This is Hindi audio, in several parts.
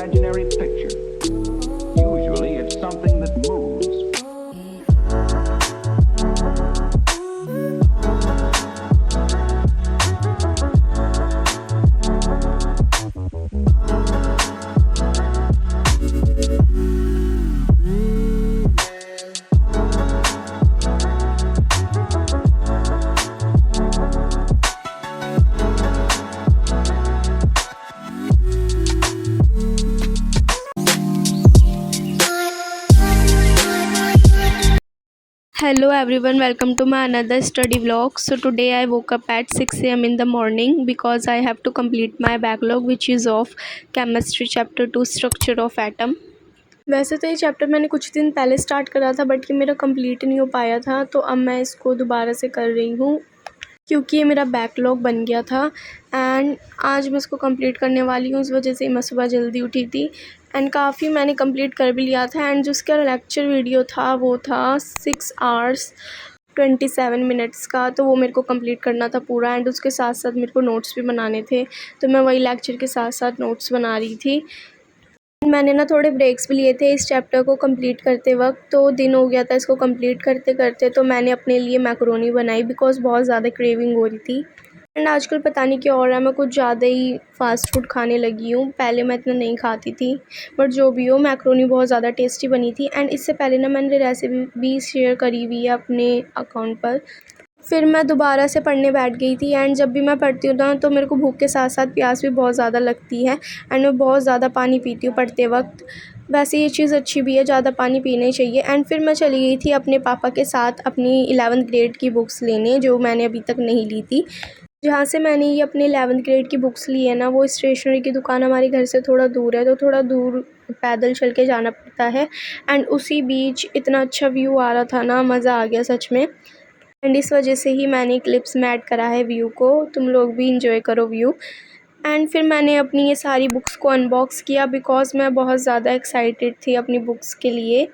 imaginary picture. Usually it's something that moves. Hello everyone, welcome to my another study vlog. So today I woke up at 6 a.m. in the morning because I have to complete my backlog which is of chemistry chapter 2 structure of atom. वैसे तो ये चैप्टर मैंने कुछ दिन पहले स्टार्ट करा था बट ये मेरा कंप्लीट नहीं हो पाया था, तो अब मैं इसको दोबारा से कर रही हूँ क्योंकि ये मेरा बैकलॉग बन गया था एंड आज मैं इसको कंप्लीट करने वाली हूँ। इस वजह से मैं सुबह जल्दी उठी थी एंड काफ़ी मैंने कंप्लीट कर भी लिया था। एंड जो उसका लेक्चर वीडियो था वो था 6 आवर्स 27 मिनट्स का, तो वो मेरे को कंप्लीट करना था पूरा। एंड उसके साथ साथ मेरे को नोट्स भी बनाने थे, तो मैं वही लेक्चर के साथ साथ नोट्स बना रही थी। मैंने ना थोड़े ब्रेक्स भी लिए थे इस चैप्टर को कंप्लीट करते वक्त, तो दिन हो गया था इसको कंप्लीट करते करते, तो मैंने अपने लिए मैकरोनी बनाई बिकॉज़ बहुत ज़्यादा क्रेविंग हो रही थी। एंड आजकल पता नहीं क्या हो रहा है, मैं कुछ ज़्यादा ही फ़ास्ट फूड खाने लगी हूँ। पहले मैं इतना नहीं खाती थी, बट जो भी हो मैकरोनी बहुत ज़्यादा टेस्टी बनी थी। एंड इससे पहले ना मैंने रेसिपी भी शेयर करी हुई है अपने अकाउंट पर। फिर मैं दोबारा से पढ़ने बैठ गई थी एंड जब भी मैं पढ़ती हूँ ना तो मेरे को भूख के साथ साथ प्यास भी बहुत ज़्यादा लगती है एंड मैं बहुत ज़्यादा पानी पीती हूँ पढ़ते वक्त। वैसे ये चीज़ अच्छी भी है, ज़्यादा पानी पीना ही चाहिए। एंड फिर मैं चली गई थी अपने पापा के साथ अपनी 11th ग्रेड की बुक्स लेने, जो मैंने अभी तक नहीं ली थी। जहाँ से मैंने ये अपने 11th ग्रेड की बुक्स ली है ना, वो स्टेशनरी की दुकान हमारे घर से थोड़ा दूर है, तो थोड़ा दूर पैदल चल के जाना पड़ता है। एंड उसी बीच इतना अच्छा व्यू आ रहा था ना, मज़ा आ गया सच में। एंड इस वजह से ही मैंने क्लिप्स में ऐड करा है व्यू को, तुम लोग भी इंजॉय करो व्यू। एंड फिर मैंने अपनी ये सारी बुक्स को अनबॉक्स किया बिकॉज़ मैं बहुत ज़्यादा एक्साइटेड थी अपनी बुक्स के लिए।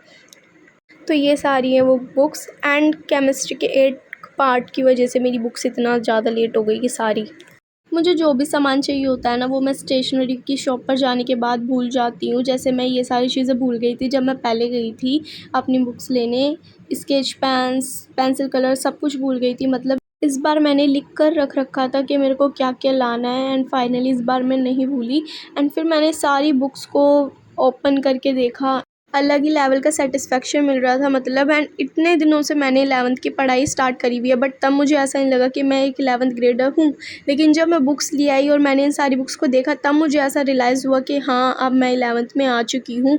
तो ये सारी है वो बुक्स एंड केमिस्ट्री के 8 पार्ट की वजह से मेरी बुक्स इतना ज़्यादा लेट हो गई कि सारी। मुझे जो भी सामान चाहिए होता है ना, वो मैं स्टेशनरी की शॉप पर जाने के बाद भूल जाती हूँ। जैसे मैं ये सारी चीज़ें भूल गई थी जब मैं पहले गई थी अपनी बुक्स लेने। स्केच पेन्स, पेंसिल कलर सब कुछ भूल गई थी। मतलब इस बार मैंने लिख कर रख रखा था कि मेरे को क्या क्या लाना है एंड फाइनली इस बार मैं नहीं भूली। एंड फिर मैंने सारी बुक्स को ओपन करके देखा, अलग ही लेवल का सेटिस्फेक्शन मिल रहा था मतलब। एंड इतने दिनों से मैंने 11th की पढ़ाई स्टार्ट करी हुई है बट तब मुझे ऐसा नहीं लगा कि मैं एक 11th ग्रेडर हूँ। लेकिन जब मैं बुक्स ले आई और मैंने इन सारी बुक्स को देखा, तब मुझे ऐसा रियलाइज़ हुआ कि हाँ, अब मैं 11th में आ चुकी हूँ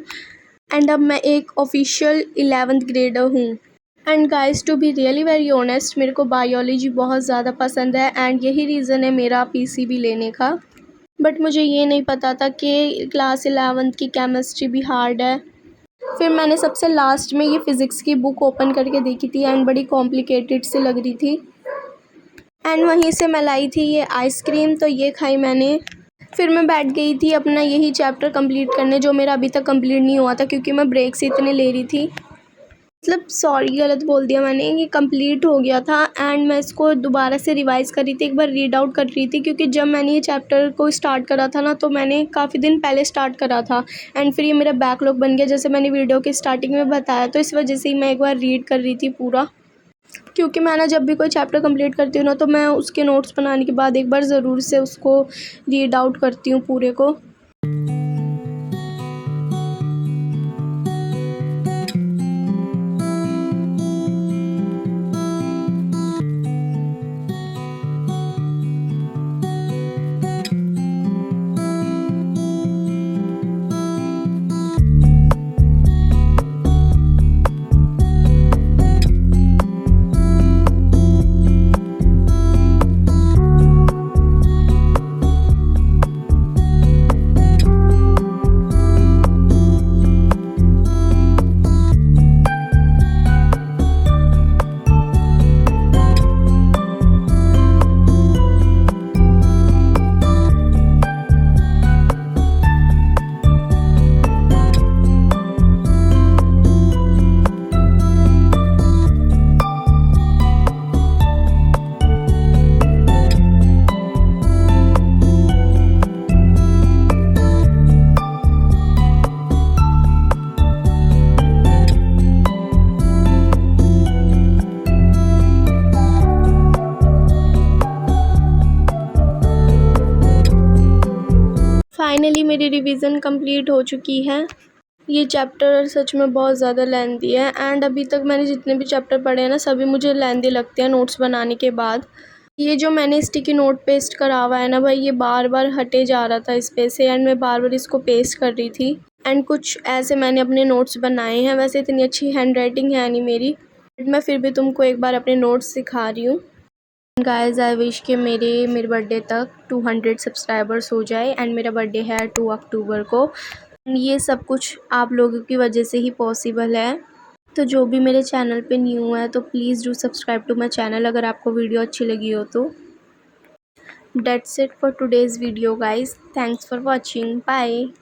एंड अब मैं एक ऑफिशियल 11th ग्रेडर हूँ। And guys, to be really very honest, मेरे को बायोलॉजी बहुत ज़्यादा पसंद है एंड यही रीज़न है मेरा पीसीबी लेने का। बट मुझे ये नहीं पता था कि क्लास 11th की केमिस्ट्री भी हार्ड है। फिर मैंने सबसे लास्ट में ये फ़िज़िक्स की बुक ओपन करके देखी थी एंड बड़ी कॉम्प्लिकेटेड सी लग रही थी। एंड वहीं से मैं लाई थी ये आइसक्रीम, तो ये खाई मैंने। फिर मैं बैठ गई थी अपना यही चैप्टर कंप्लीट करने, जो मेरा अभी तक कंप्लीट नहीं हुआ था क्योंकि मैं ब्रेक्स इतने ले रही थी। मतलब सॉरी, गलत बोल दिया मैंने, ये कंप्लीट हो गया था एंड मैं इसको दोबारा से रिवाइज़ कर रही थी, एक बार रीड आउट कर रही थी क्योंकि जब मैंने ये चैप्टर को स्टार्ट करा था ना, तो मैंने काफ़ी दिन पहले स्टार्ट करा था एंड फिर ये मेरा बैकलॉग बन गया जैसे मैंने वीडियो के स्टार्टिंग में बताया। तो इस वजह से ही मैं एक बार रीड कर रही थी पूरा, क्योंकि मैं ना जब भी कोई चैप्टर कंप्लीट करती हूँ ना, तो मैं उसके नोट्स बनाने के बाद एक बार ज़रूर से उसको रीड आउट करती हूँ पूरे को। फाइनली मेरी रिवीजन कंप्लीट हो चुकी है। ये चैप्टर सच में बहुत ज़्यादा लेंथी है एंड अभी तक मैंने जितने भी चैप्टर पढ़े हैं ना सभी मुझे लेंथी लगते हैं नोट्स बनाने के बाद। ये जो मैंने स्टिकी नोट पेस्ट करा हुआ है ना भाई, ये बार बार हटे जा रहा था इस पे से एंड मैं बार बार इसको पेस्ट कर रही थी। एंड कुछ ऐसे मैंने अपने नोट्स बनाए हैं। वैसे इतनी अच्छी हैंड राइटिंग है नहीं मेरी, बट मैं फिर भी तुमको एक बार अपने नोट्स सिखा रही हूँ। गाइस आई विश कि मेरे बर्थडे तक 200 सब्सक्राइबर्स हो जाए एंड मेरा बर्थडे है 2 अक्टूबर को। ये सब कुछ आप लोगों की वजह से ही पॉसिबल है। तो जो भी मेरे चैनल पे न्यू है तो please do subscribe to my channel अगर आपको वीडियो अच्छी लगी हो तो। That's it for today's video guys. Thanks for watching. Bye.